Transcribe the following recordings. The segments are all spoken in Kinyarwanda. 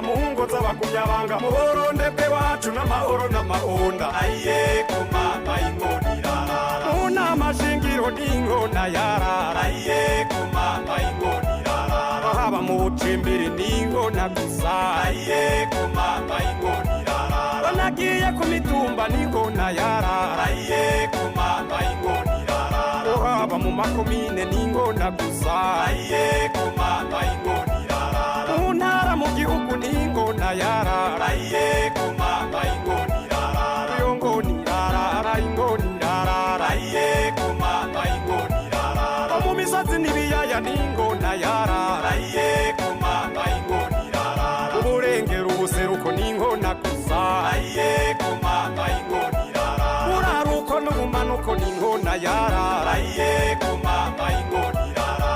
mu ngo z'abagumyabanga mu Burundi bwacu n'amahoro n'amahonda aye ko mama ingonirara mu nama shingiro n'ingona yarara aye ko mama ingonirara haba mu bucimbiri n'ingona gusa aye ko mama ingonirara banagiye ku mitumba n'ingona yarara aye ko mama ingonirara haba mu makomine n'ingona gusa aye ko mama ingonirara mu ntara mu gihugu n'ingona yarara aye ko mama ingonirara iyo ngonirara ingonirara aye ko mama ingonirara mu misozi n'ibiyaya n'ingona yarara aye ko mama ingonirara uburengero ubuseruko n'ingona gusa aye ko mama ingonirara uraruko n'ubumanuko n'ingona yarara aye ko mama ingonirara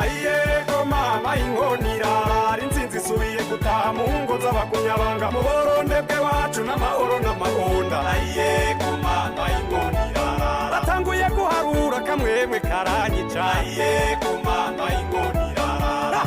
aye ko mama ingonirara intsinzi isubiye gutaha mu ngo z'abagumyabanga mu Burundi bwacu n'amahoro n'amahonda aye ko mama ingonirara batanguye guharura kamwemwe karanyica aye ko mama ingonirara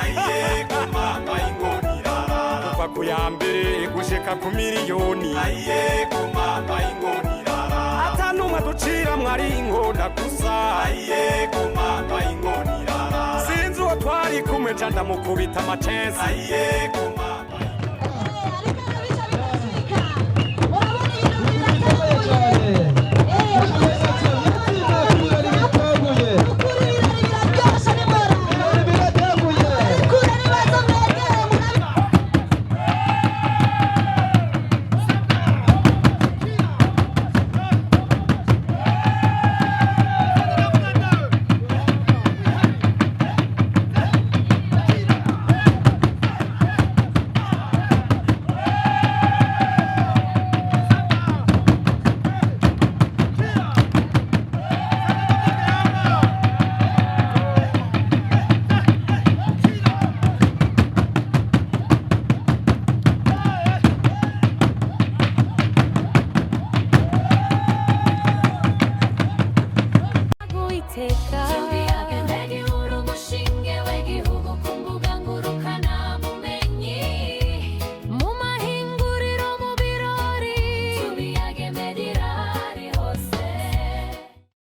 aye ko mama ingonirara kuva ku ya mbere gushika ku miliyoni aye ko mama ingonirara atanumwe ducira mwari ingona gusa aye ko mama ingonirara sinzi uwo twari kumwe ca ndamukubita amacezi aye ko mama Take